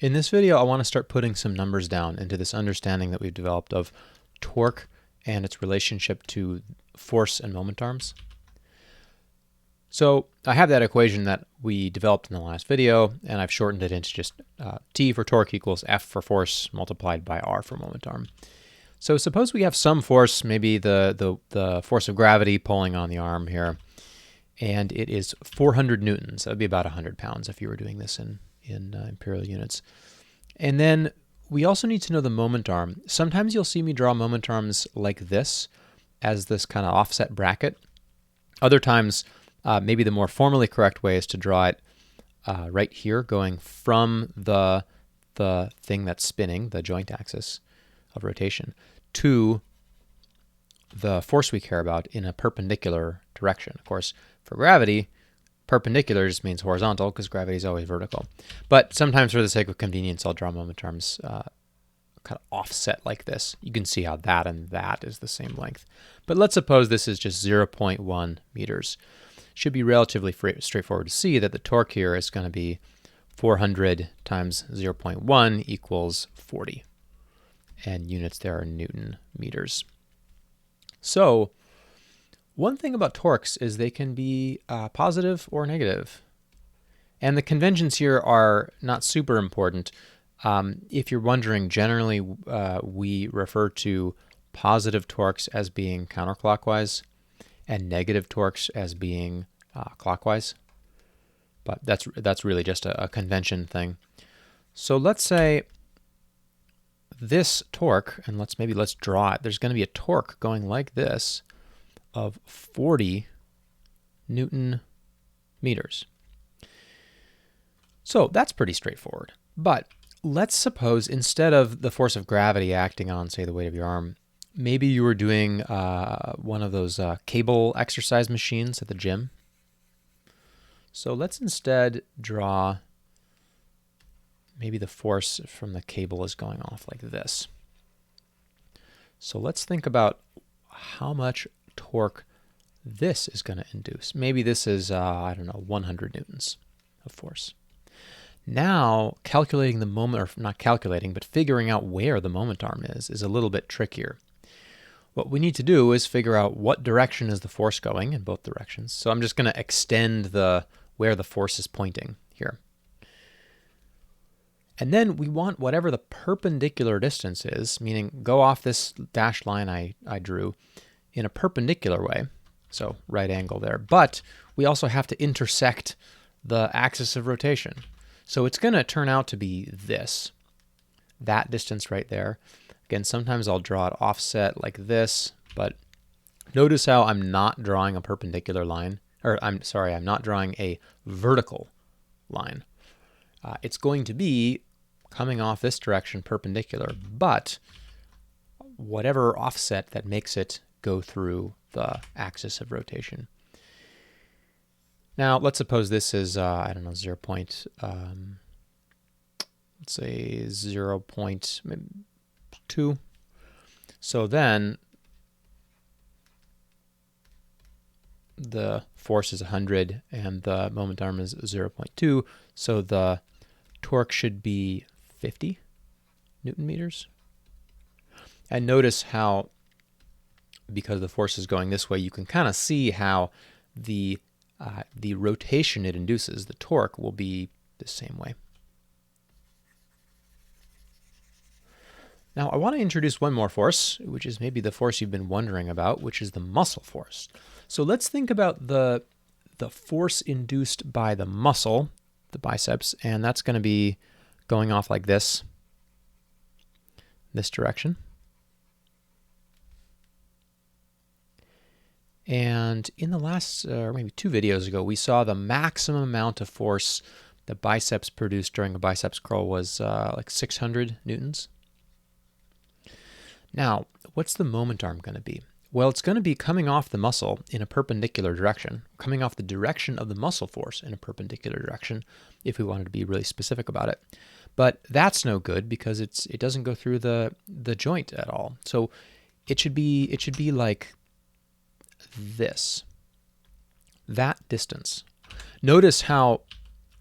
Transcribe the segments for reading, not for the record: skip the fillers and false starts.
In this video, I want to start putting some numbers down into this understanding that we've developed of torque and its relationship to force and moment arms. So I have that equation that we developed in the last video, and I've shortened it into just T for torque equals F for force multiplied by R for moment arm. So suppose we have some force, maybe the force of gravity pulling on the arm here, and it is 400 newtons. That would be about 100 pounds if you were doing this in imperial units. And then we also need to know the moment arm. Sometimes you'll see me draw moment arms like this as this kind of offset bracket. Other times, maybe the more formally correct way is to draw it right here, going from the thing that's spinning, the joint axis of rotation, to the force we care about in a perpendicular direction. Of course, for gravity, perpendicular just means horizontal because gravity is always vertical. But sometimes for the sake of convenience, I'll draw moment arms kind of offset like this. You can see how that and that is the same length. But let's suppose this is just 0.1 meters. Should be relatively straightforward to see that the torque here is going to be 400 times 0.1 equals 40. And units there are Newton meters. So one thing about torques is they can be positive or negative. And the conventions here are not super important. If you're wondering, generally we refer to positive torques as being counterclockwise and negative torques as being clockwise. But that's really just a convention thing. So let's say this torque, and let's draw it. There's going to be a torque going like this of 40 Newton meters. So that's pretty straightforward. But let's suppose instead of the force of gravity acting on, say, the weight of your arm, maybe you were doing one of those cable exercise machines at the gym. So let's instead draw maybe the force from the cable is going off like this. So let's think about how much torque this is going to induce. Maybe this is, I don't know, 100 newtons of force. Now, calculating the moment, or not calculating, but figuring out where the moment arm is a little bit trickier. What we need to do is figure out what direction is the force going in both directions. So I'm just going to extend where the force is pointing here. And then we want whatever the perpendicular distance is, meaning go off this dashed line I drew in a perpendicular way, so right angle there. But we also have to intersect the axis of rotation. So it's going to turn out to be that distance right there. Again, sometimes I'll draw it offset like this, but notice how I'm not drawing a perpendicular line, or I'm not drawing a vertical line. It's going to be coming off this direction perpendicular, but whatever offset that makes it go through the axis of rotation. Now, let's suppose this is, I don't know, let's say 0.2. So then the force is 100 and the moment arm is 0.2. So the torque should be 50 Newton meters. And notice how, because the force is going this way, you can kind of see how the rotation it induces, the torque, will be the same way. Now I want to introduce one more force, which is maybe the force you've been wondering about, which is the muscle force. So let's think about the force induced by the muscle, the biceps, and that's going to be going off like this direction. And in the last, or maybe 2 videos ago, we saw the maximum amount of force the biceps produced during a biceps curl was like 600 newtons. Now, what's the moment arm going to be? Well, it's going to be coming off the muscle in a perpendicular direction, coming off the direction of the muscle force in a perpendicular direction, if we wanted to be really specific about it. But that's no good because it doesn't go through the joint at all. So it should be like this, that distance. Notice how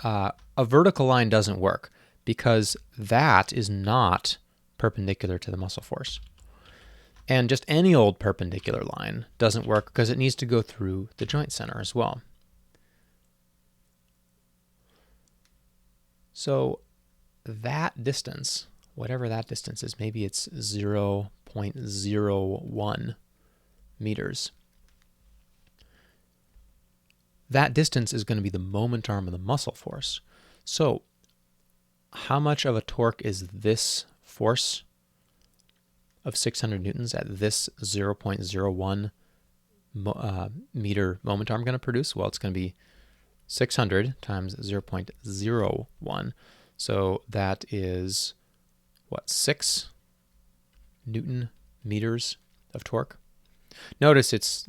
a vertical line doesn't work because that is not perpendicular to the muscle force. And just any old perpendicular line doesn't work because it needs to go through the joint center as well. So that distance, whatever that distance is, maybe it's 0.01 meters. That distance is going to be the moment arm of the muscle force. So how much of a torque is this force of 600 newtons at this 0.01 meter moment arm going to produce? Well, it's going to be 600 times 0.01. So that is, what, 6 Newton meters of torque? Notice it's,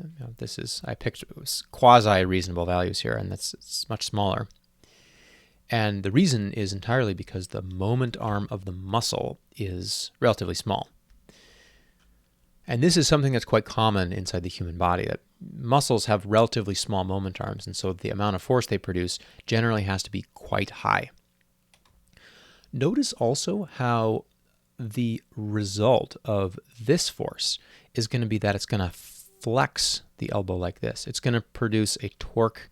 I picked quasi-reasonable values here, and it's much smaller. And the reason is entirely because the moment arm of the muscle is relatively small. And this is something that's quite common inside the human body, that muscles have relatively small moment arms, and so the amount of force they produce generally has to be quite high. Notice also how the result of this force is going to be that it's going to flex the elbow like this. It's going to produce a torque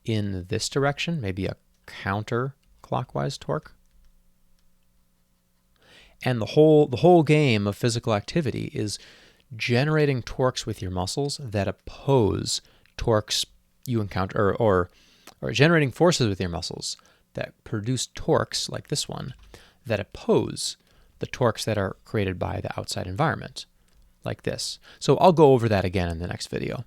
in this direction, maybe a counterclockwise torque. And the whole game of physical activity is generating torques with your muscles that oppose torques you encounter, or generating forces with your muscles that produce torques like this one that oppose the torques that are created by the outside environment, like this. So I'll go over that again in the next video.